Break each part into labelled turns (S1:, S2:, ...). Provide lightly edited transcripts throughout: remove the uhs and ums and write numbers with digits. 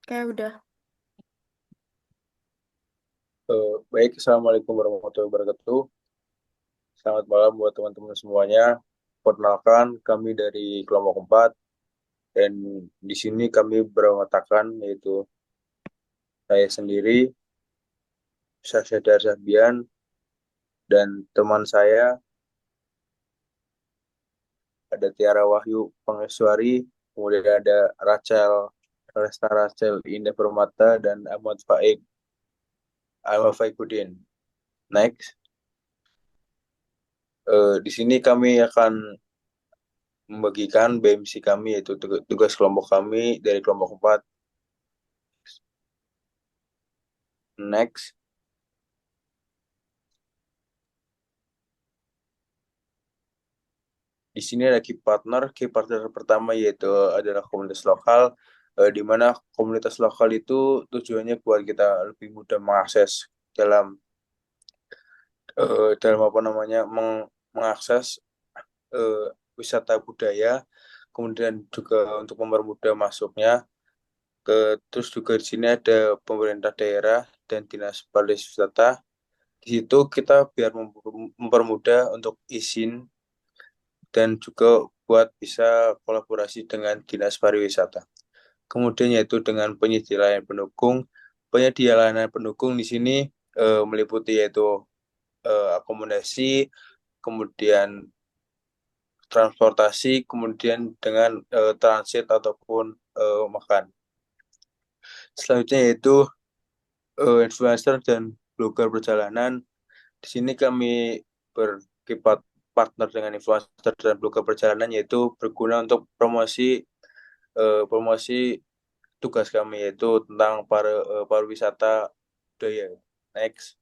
S1: Kayak udah.
S2: Baik, Assalamualaikum warahmatullahi wabarakatuh. Selamat malam buat teman-teman semuanya. Perkenalkan, kami dari kelompok 4 dan di sini kami beranggotakan yaitu saya sendiri, Syahsyadar Sahbian, dan teman saya ada Tiara Wahyu Pangestuari, kemudian ada Rachel Indah Permata, dan Ahmad Faikuddin. Next, di sini kami akan membagikan BMC kami yaitu tugas kelompok kami dari kelompok 4. Next, di sini ada key partner. Key partner pertama yaitu adalah komunitas lokal, di mana komunitas lokal itu tujuannya buat kita lebih mudah mengakses dalam dalam apa namanya mengakses eh, wisata budaya, kemudian juga untuk mempermudah masuknya terus juga di sini ada pemerintah daerah dan dinas pariwisata. Di situ kita biar mempermudah untuk izin dan juga buat bisa kolaborasi dengan dinas pariwisata. Kemudian yaitu dengan penyedia layanan pendukung. Penyedia layanan pendukung di sini meliputi yaitu akomodasi, kemudian transportasi, kemudian dengan transit ataupun makan. Selanjutnya yaitu influencer dan blogger perjalanan. Di sini kami berkipat partner dengan influencer dan blogger perjalanan yaitu berguna untuk promosi tugas kami yaitu tentang pariwisata budaya. Next.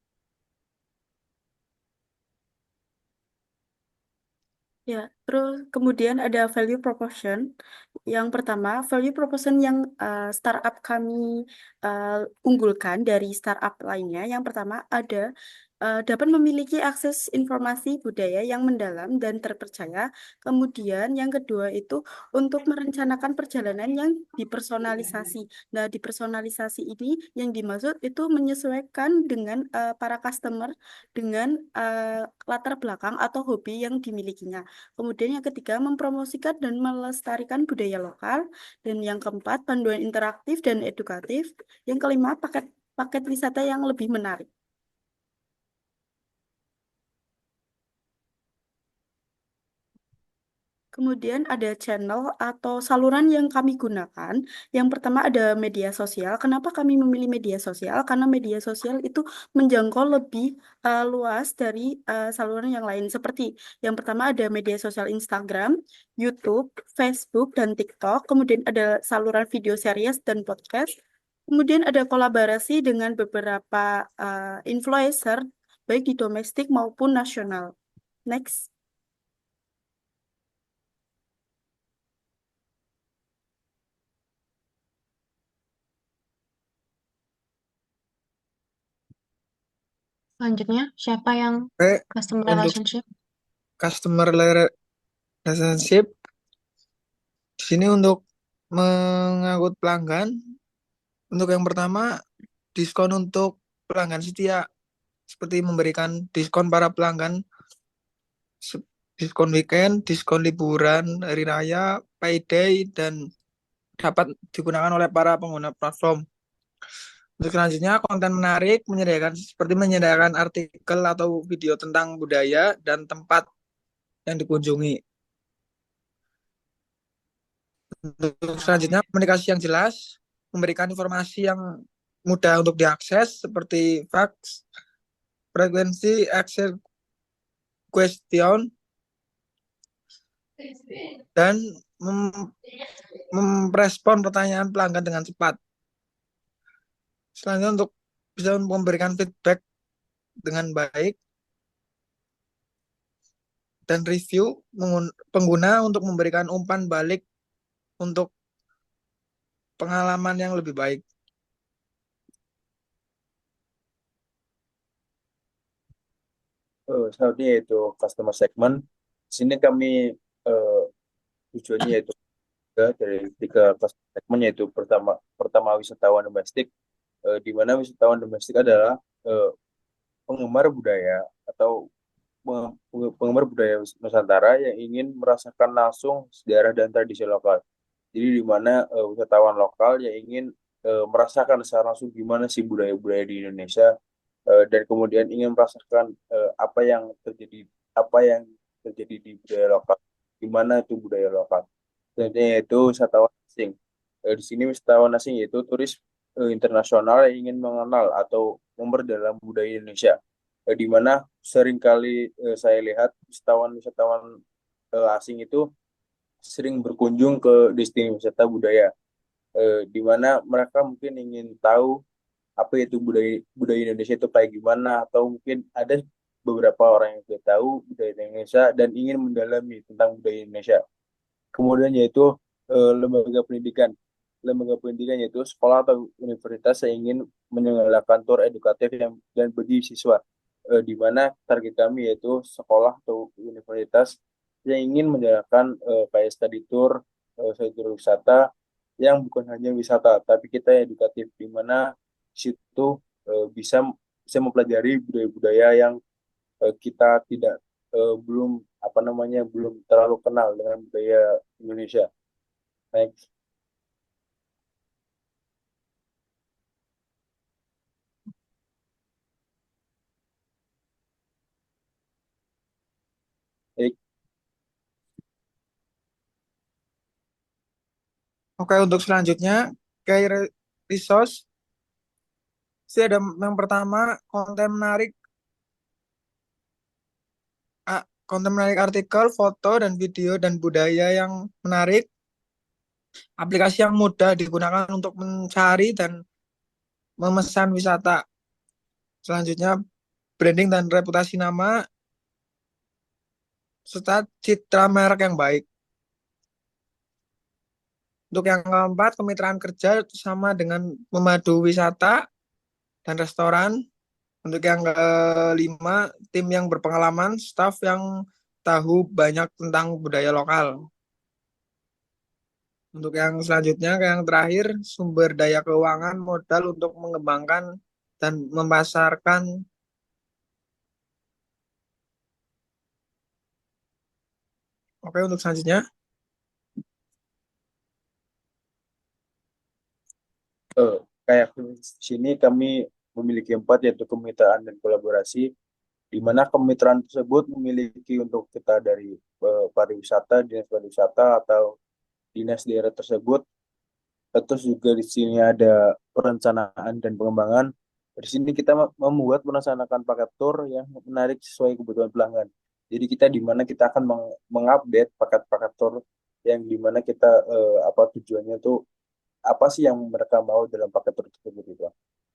S1: Ya, terus kemudian ada value proposition. Yang pertama, value proposition yang startup kami uh, unggulkan dari startup lainnya. Yang pertama ada dapat memiliki akses informasi budaya yang mendalam dan terpercaya. Kemudian yang kedua itu untuk merencanakan perjalanan yang dipersonalisasi. Nah, dipersonalisasi ini yang dimaksud itu menyesuaikan dengan para customer dengan latar belakang atau hobi yang dimilikinya. Kemudian yang ketiga, mempromosikan dan melestarikan budaya lokal. Dan yang keempat, panduan interaktif dan edukatif. Yang kelima, paket wisata yang lebih menarik. Kemudian ada channel atau saluran yang kami gunakan. Yang pertama ada media sosial. Kenapa kami memilih media sosial? Karena media sosial itu menjangkau lebih luas dari saluran yang lain. Seperti yang pertama ada media sosial Instagram, YouTube, Facebook, dan TikTok. Kemudian ada saluran video series dan podcast. Kemudian ada kolaborasi dengan beberapa influencer, baik di domestik maupun nasional. Next.
S3: Selanjutnya, siapa yang
S4: Oke,
S3: customer
S4: untuk
S3: relationship?
S4: customer relationship di sini untuk mengangkut pelanggan. Untuk yang pertama, diskon untuk pelanggan setia seperti memberikan diskon para pelanggan, se- diskon weekend, diskon liburan, hari raya, payday dan dapat digunakan oleh para pengguna platform. Untuk selanjutnya, konten menarik menyediakan artikel atau video tentang budaya dan tempat yang dikunjungi. Untuk selanjutnya, komunikasi yang jelas, memberikan informasi yang mudah untuk diakses seperti fax, frekuensi, Excel question, dan merespon pertanyaan pelanggan dengan cepat. Selanjutnya untuk bisa memberikan feedback dengan baik dan review pengguna untuk memberikan umpan balik untuk pengalaman yang lebih baik.
S2: Selanjutnya yaitu customer segment. Di sini kami tujuannya yaitu dari tiga customer segment. segmen yaitu pertama pertama wisatawan domestik, di mana wisatawan domestik adalah eh, penggemar budaya atau penggemar budaya Nusantara yang ingin merasakan langsung sejarah dan tradisi lokal. Jadi di mana wisatawan lokal yang ingin merasakan secara langsung gimana sih budaya-budaya di Indonesia, dan kemudian ingin merasakan apa yang terjadi di budaya lokal, gimana itu budaya lokal. Selanjutnya yaitu wisatawan asing. Di sini wisatawan asing yaitu turis internasional yang ingin mengenal atau memperdalam budaya Indonesia. Di mana seringkali saya lihat wisatawan-wisatawan asing itu sering berkunjung ke destinasi wisata budaya, di mana mereka mungkin ingin tahu apa itu budaya budaya Indonesia itu kayak gimana, atau mungkin ada beberapa orang yang tidak tahu budaya Indonesia dan ingin mendalami tentang budaya Indonesia. Kemudian yaitu lembaga pendidikan. Lembaga pendidikan yaitu sekolah atau universitas yang ingin menyelenggarakan tur edukatif dan bagi siswa, di mana target kami yaitu sekolah atau universitas yang ingin menjalankan kayak study tour wisata yang bukan hanya wisata, tapi kita edukatif, di mana di situ bisa bisa mempelajari budaya-budaya yang kita tidak belum apa namanya belum terlalu kenal dengan budaya Indonesia. Next. Eh,
S4: Oke, untuk selanjutnya, kayak resource, sih ada yang pertama, konten menarik artikel, foto, dan video, dan budaya yang menarik, aplikasi yang mudah digunakan untuk mencari dan memesan wisata. Selanjutnya, branding dan reputasi nama, serta citra merek yang baik. Untuk yang keempat, kemitraan kerja sama dengan memadu wisata dan restoran. Untuk yang kelima, tim yang berpengalaman, staff yang tahu banyak tentang budaya lokal. Untuk yang selanjutnya, yang terakhir, sumber daya keuangan modal untuk mengembangkan dan memasarkan. Oke, untuk selanjutnya,
S2: eh, Kayak di sini kami memiliki empat yaitu kemitraan dan kolaborasi, di mana kemitraan tersebut memiliki untuk kita dari pariwisata, dinas pariwisata atau dinas daerah tersebut. Terus juga di sini ada perencanaan dan pengembangan. Di sini kita membuat merencanakan paket tour yang menarik sesuai kebutuhan pelanggan. Jadi kita di mana kita akan mengupdate paket-paket tour yang di mana kita apa tujuannya tuh, apa sih yang mereka mau dalam paket tour tersebut itu.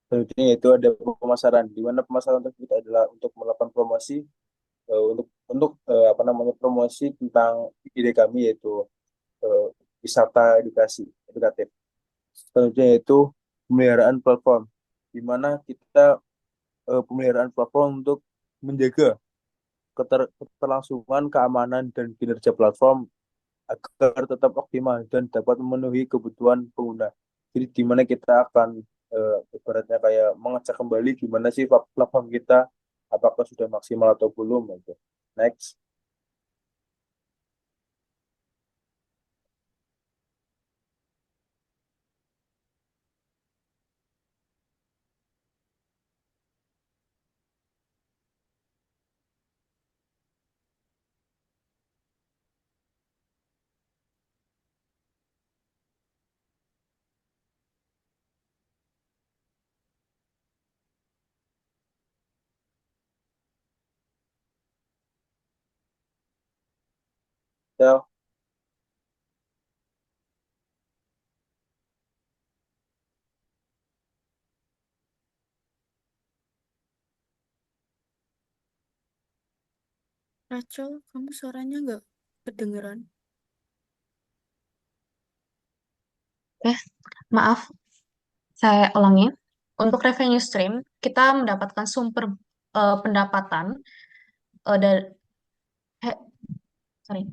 S2: Selanjutnya itu ada pemasaran, di mana pemasaran tersebut adalah untuk melakukan promosi, untuk apa namanya promosi tentang ide kami yaitu eh, wisata edukatif. Selanjutnya yaitu pemeliharaan platform, di mana kita pemeliharaan platform untuk menjaga keterlangsungan, keamanan, dan kinerja platform agar tetap optimal dan dapat memenuhi kebutuhan pengguna. Jadi di mana kita akan ibaratnya kayak mengecek kembali gimana sih platform kita, apakah sudah maksimal atau belum gitu. Next. Ya,
S1: Rachel, kamu suaranya nggak kedengeran?
S3: Eh, maaf, saya ulangi. Untuk revenue stream, kita mendapatkan sumber pendapatan dari, sorry.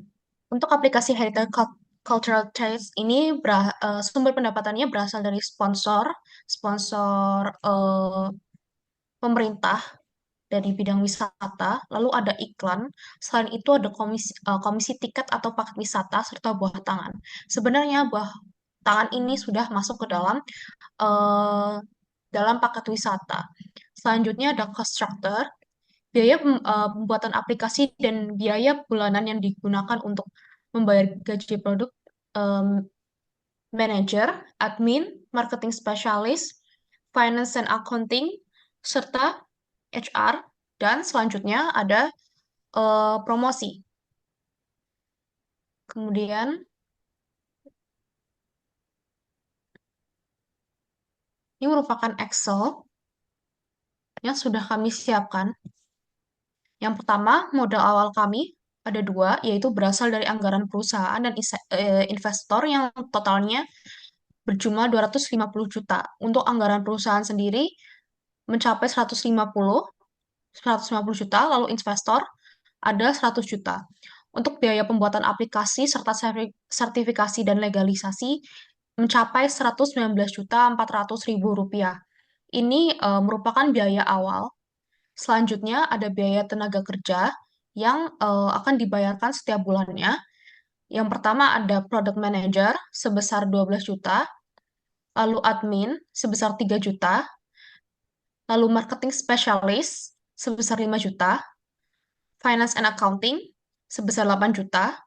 S3: Untuk aplikasi Heritage cultural taste ini sumber pendapatannya berasal dari sponsor pemerintah dari bidang wisata, lalu ada iklan, selain itu ada komisi tiket atau paket wisata, serta buah tangan. Sebenarnya buah tangan ini sudah masuk ke eh, dalam paket wisata. Selanjutnya ada cost structure, biaya pembuatan aplikasi dan biaya bulanan yang digunakan untuk membayar gaji produk manager, admin, marketing specialist, finance and accounting, serta HR. Dan selanjutnya ada promosi. Kemudian, ini merupakan Excel yang sudah kami siapkan. Yang pertama, modal awal kami ada dua, yaitu berasal dari anggaran perusahaan dan investor yang totalnya berjumlah 250 juta. Untuk anggaran perusahaan sendiri mencapai 150 juta, lalu investor ada 100 juta. Untuk biaya pembuatan aplikasi serta sertifikasi dan legalisasi mencapai 119 juta 400 ribu rupiah. Ini merupakan biaya awal. Selanjutnya ada biaya tenaga kerja yang akan dibayarkan setiap bulannya. Yang pertama ada product manager sebesar 12 juta, lalu admin sebesar 3 juta, lalu marketing specialist sebesar 5 juta, finance and accounting sebesar 8 juta,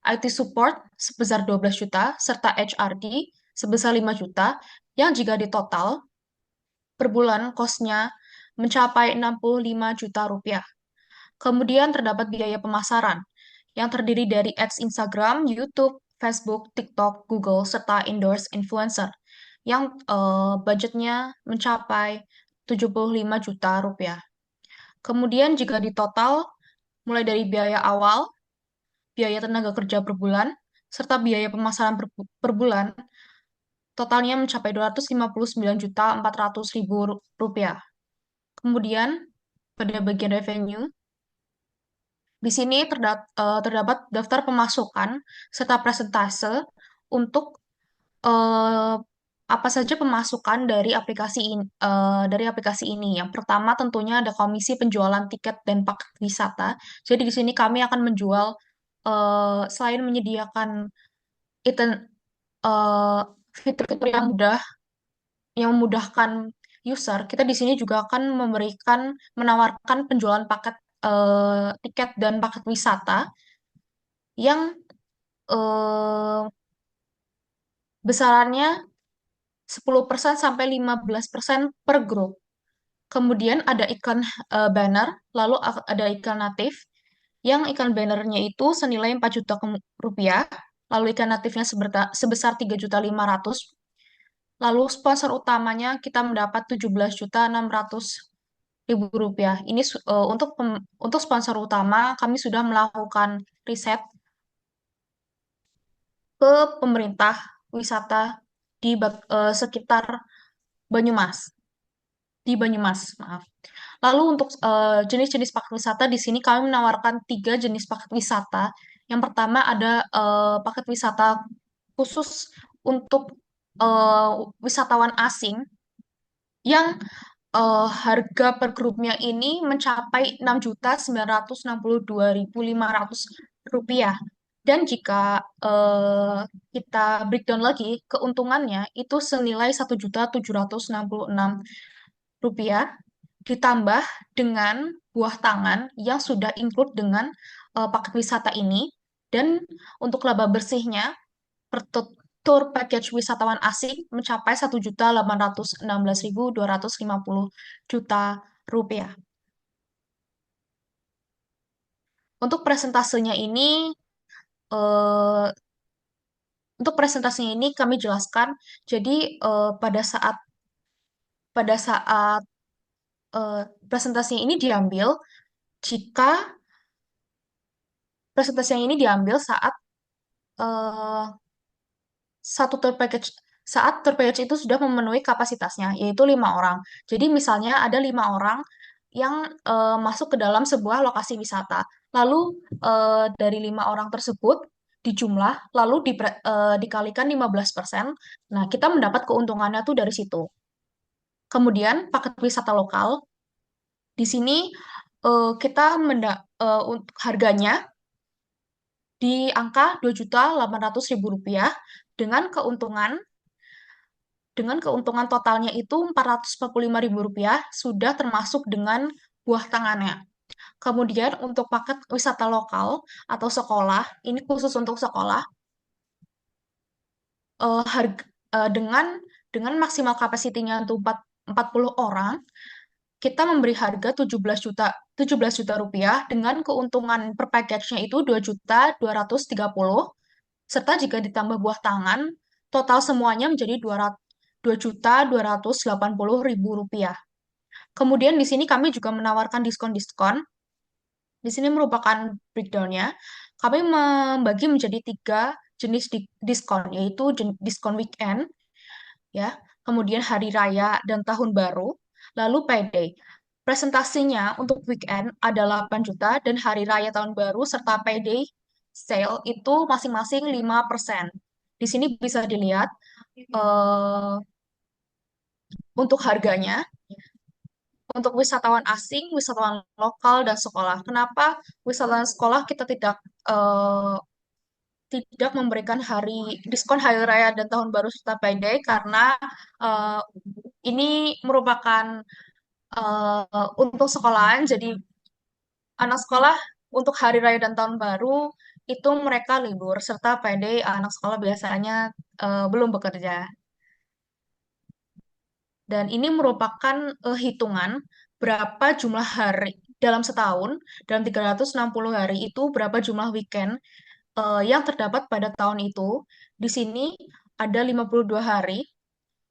S3: IT support sebesar 12 juta, serta HRD sebesar 5 juta, yang jika ditotal per bulan kosnya mencapai 65 juta rupiah. Kemudian terdapat biaya pemasaran yang terdiri dari ads Instagram, YouTube, Facebook, TikTok, Google, serta endorse influencer yang budgetnya mencapai 75 juta rupiah. Kemudian jika ditotal mulai dari biaya awal, biaya tenaga kerja per bulan, serta biaya pemasaran per bulan, totalnya mencapai 259 juta 400 ribu rupiah. Kemudian pada bagian revenue, di sini terdapat daftar pemasukan serta presentase untuk eh, apa saja pemasukan dari aplikasi ini. Yang pertama tentunya ada komisi penjualan tiket dan paket wisata. Jadi di sini kami akan menjual selain menyediakan item eh, fitur-fitur yang memudahkan user, kita di sini juga akan menawarkan penjualan paket tiket dan paket wisata yang eh, besarannya 10% sampai 15% per grup. Kemudian ada iklan banner, lalu ada iklan natif, yang iklan bannernya itu senilai 4 juta rupiah, lalu iklan natifnya sebesar 3.500.000. Lalu sponsor utamanya kita mendapat 17.600.000 rupiah. Ini untuk sponsor utama kami sudah melakukan riset ke pemerintah wisata di sekitar Banyumas, di Banyumas, maaf. Lalu untuk jenis-jenis paket wisata di sini kami menawarkan 3 jenis paket wisata. Yang pertama ada paket wisata khusus untuk wisatawan asing yang harga per grupnya ini mencapai 6.962.500 rupiah. Dan jika kita breakdown lagi, keuntungannya itu senilai 1.766.000 rupiah ditambah dengan buah tangan yang sudah include dengan paket wisata ini. Dan untuk laba bersihnya per tour package wisatawan asing mencapai 1.816.250 juta rupiah. Untuk presentasenya ini, eh, kami jelaskan. Jadi pada saat presentasinya ini diambil jika presentasinya ini diambil eh, satu tour package saat tour package itu sudah memenuhi kapasitasnya, yaitu 5 orang. Jadi misalnya ada 5 orang yang masuk ke dalam sebuah lokasi wisata. Lalu dari 5 orang tersebut dijumlah, lalu dikalikan 15%. Nah, kita mendapat keuntungannya tuh dari situ. Kemudian, paket wisata lokal. Di sini kita untuk harganya di angka 2.800.000 rupiah dengan keuntungan totalnya itu 445.000 rupiah sudah termasuk dengan buah tangannya. Kemudian untuk paket wisata lokal atau sekolah, ini khusus untuk sekolah, harga, dengan maksimal kapasitinya untuk 40 orang, kita memberi harga 17 juta rupiah dengan keuntungan per package-nya itu 2.230.000 serta jika ditambah buah tangan, total semuanya menjadi 2.280.000 rupiah. Kemudian di sini kami juga menawarkan diskon-diskon. Di sini merupakan breakdown-nya. Kami membagi menjadi 3 jenis diskon, yaitu diskon weekend, ya, kemudian hari raya dan tahun baru, lalu payday. Presentasinya untuk weekend ada 8 juta dan hari raya tahun baru serta payday sale itu masing-masing 5%. Di sini bisa dilihat eh, untuk harganya untuk wisatawan asing, wisatawan lokal dan sekolah. Kenapa wisatawan sekolah kita eh, tidak memberikan diskon hari raya dan tahun baru serta payday karena eh, ini merupakan untuk sekolahan, jadi anak sekolah untuk hari raya dan tahun baru itu mereka libur, serta payday anak sekolah biasanya belum bekerja. Dan ini merupakan hitungan berapa jumlah hari dalam setahun, dalam 360 hari itu berapa jumlah weekend yang terdapat pada tahun itu. Di sini ada 52 hari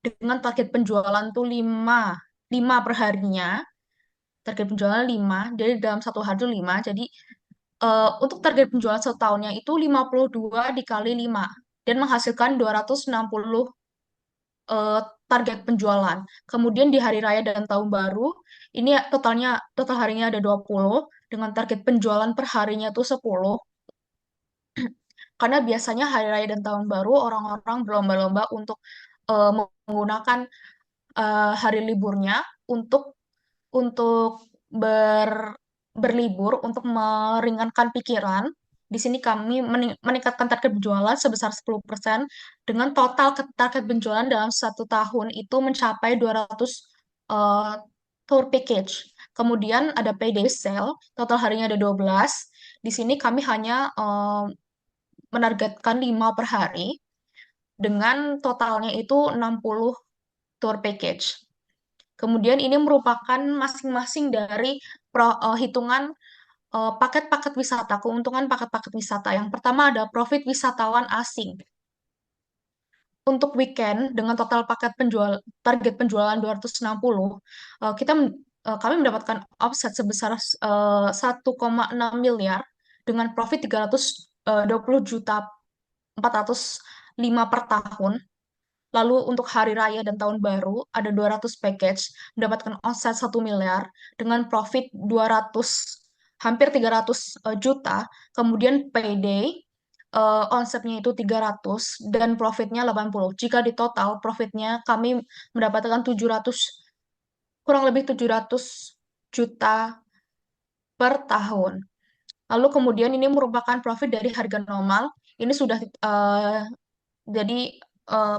S3: dengan target penjualan tuh 5 per harinya. Target penjualan 5, jadi dalam satu hari itu 5. Jadi untuk target penjualan setahunnya itu 52 dikali 5 dan menghasilkan 260 eh, target penjualan. Kemudian di hari raya dan tahun baru, ini total harinya ada 20 dengan target penjualan per harinya itu 10. Karena biasanya hari raya dan tahun baru orang-orang berlomba-lomba untuk eh, menggunakan hari liburnya untuk untuk berlibur untuk meringankan pikiran. Di sini kami meningkatkan target penjualan sebesar 10% dengan total target penjualan dalam satu tahun itu mencapai 200 eh, tour package. Kemudian ada payday sale, total harinya ada 12. Di sini kami hanya menargetkan 5 per hari dengan totalnya itu 60 tour package. Kemudian ini merupakan masing-masing dari hitungan paket-paket wisata, keuntungan paket-paket wisata. Yang pertama ada profit wisatawan asing. Untuk weekend dengan total target penjualan 260, kami mendapatkan offset sebesar 1,6 miliar dengan profit 320 juta 405 per tahun. Lalu untuk hari raya dan tahun baru ada 200 package mendapatkan offset 1 miliar dengan profit 200 hampir 300 juta. Kemudian payday omsetnya itu 300 dan profitnya 80. Jika di total profitnya kami mendapatkan 700 kurang lebih 700 juta per tahun. Lalu kemudian ini merupakan profit dari harga normal. Ini sudah jadi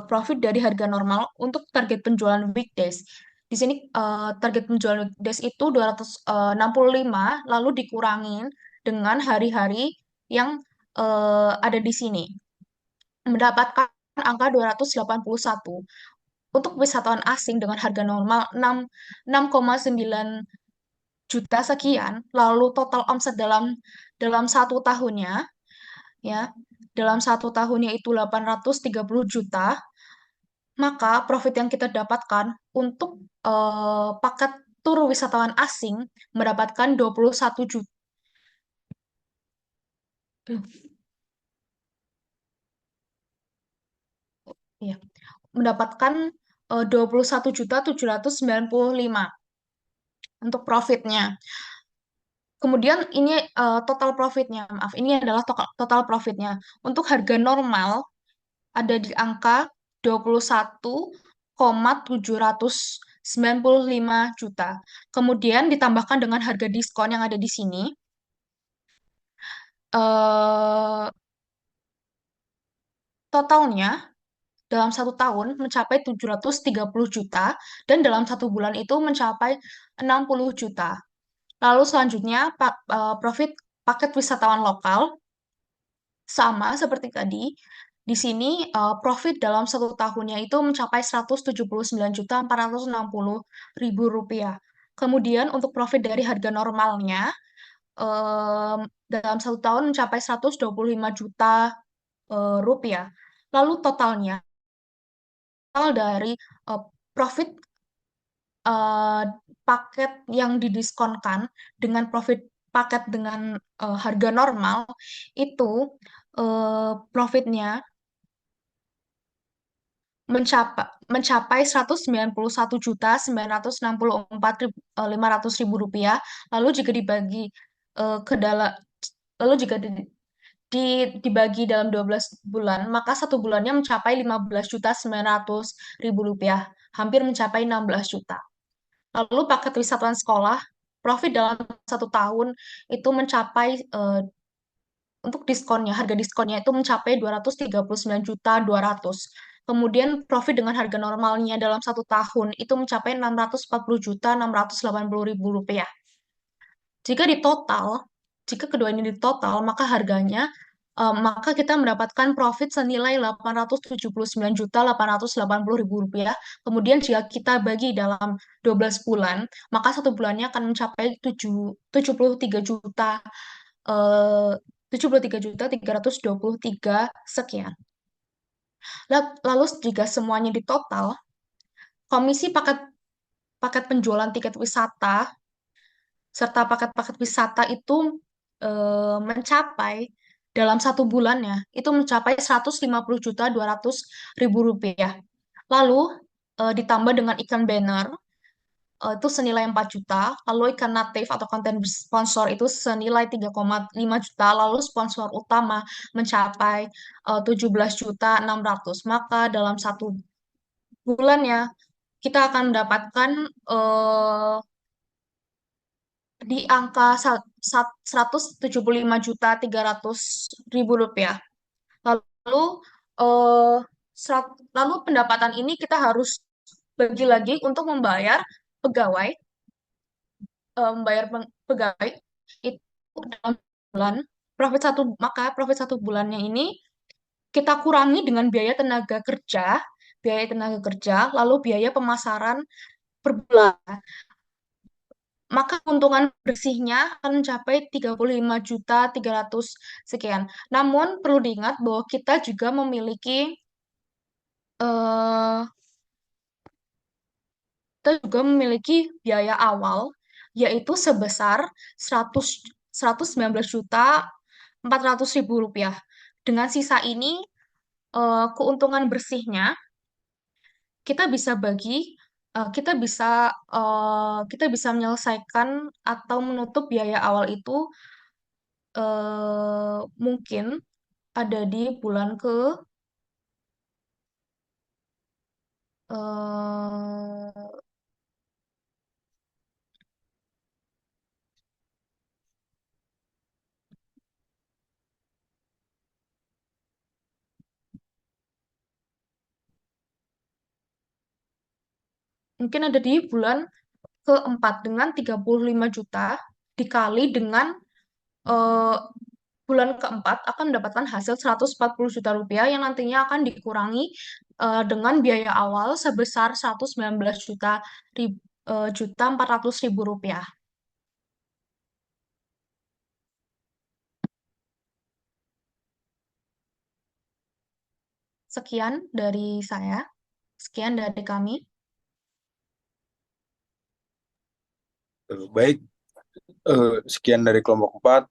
S3: profit dari harga normal untuk target penjualan weekdays. Di sini target penjualan weekdays itu 265 lalu dikurangin dengan hari-hari yang ada di sini. Mendapatkan angka 281. Untuk wisatawan asing dengan harga normal 6,9 juta sekian, lalu total omset dalam satu tahunnya, ya, dalam satu tahunnya itu 830 juta, maka profit yang kita dapatkan untuk paket tur wisatawan asing mendapatkan 21 juta, ya, mendapatkan 21.795 untuk profitnya. Kemudian ini total profitnya, maaf, ini adalah total profitnya. Untuk harga normal ada di angka 21,795 juta. Kemudian ditambahkan dengan harga diskon yang ada di sini, eh, totalnya dalam satu tahun mencapai 730 juta dan dalam satu bulan itu mencapai 60 juta. Lalu selanjutnya profit paket wisatawan lokal sama seperti tadi. Di sini profit dalam satu tahunnya itu mencapai 179.460.000 rupiah. Kemudian untuk profit dari harga normalnya dalam satu tahun mencapai 125 juta rupiah. Lalu totalnya total dari eh, profit eh, paket yang didiskonkan dengan profit paket dengan harga normal itu profitnya mencapai 191.964.500 rupiah. Lalu jika dibagi ke dalam lalu jika dibagi dalam 12 bulan, maka satu bulannya mencapai 15.900.000 rupiah, hampir mencapai 16 juta. Lalu paket wisatawan sekolah, profit dalam satu tahun itu mencapai untuk diskonnya, harga diskonnya itu mencapai 239.200.000. Kemudian profit dengan harga normalnya dalam satu tahun itu mencapai 640.680.000 rupiah. Jika di total, jika kedua ini di total, maka harganya, maka kita mendapatkan profit senilai 879.880.000 rupiah. Kemudian jika kita bagi dalam 12 bulan, maka satu bulannya akan mencapai 73 juta, 73.323 sekian. Lalu jika semuanya di total, komisi paket paket penjualan tiket wisata serta paket-paket wisata itu mencapai dalam satu bulannya itu mencapai 150.200.000 rupiah. Lalu ditambah dengan iklan banner itu senilai 4 juta, lalu iklan natif atau konten sponsor itu senilai 3,5 juta, lalu sponsor utama mencapai 17.600. Maka dalam satu bulannya kita akan mendapatkan di angka 175.300.000 rupiah. Lalu eh, lalu pendapatan ini kita harus bagi lagi untuk membayar pegawai, pegawai itu dalam bulan profit satu bulannya ini kita kurangi dengan biaya tenaga kerja, lalu biaya pemasaran per bulan. Maka keuntungan bersihnya akan mencapai 35.300 sekian. Namun perlu diingat bahwa eh, kita juga memiliki biaya awal yaitu sebesar 119.400.000 rupiah. Dengan sisa ini keuntungan bersihnya kita bisa bagi kita bisa menyelesaikan atau menutup biaya awal itu mungkin ada di bulan ke eh, mungkin ada di bulan keempat dengan 35 juta dikali dengan eh, bulan keempat akan mendapatkan hasil 140 juta rupiah yang nantinya akan dikurangi dengan biaya awal sebesar 119 juta 400.000 rupiah. Sekian dari saya, sekian dari kami.
S2: Baik, sekian dari kelompok 4.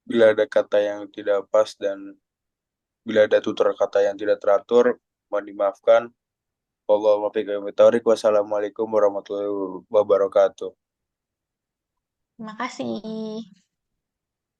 S2: Bila ada kata yang tidak pas dan bila ada tutur kata yang tidak teratur, mohon dimaafkan. Wassalamualaikum warahmatullahi wabarakatuh.
S3: Terima kasih.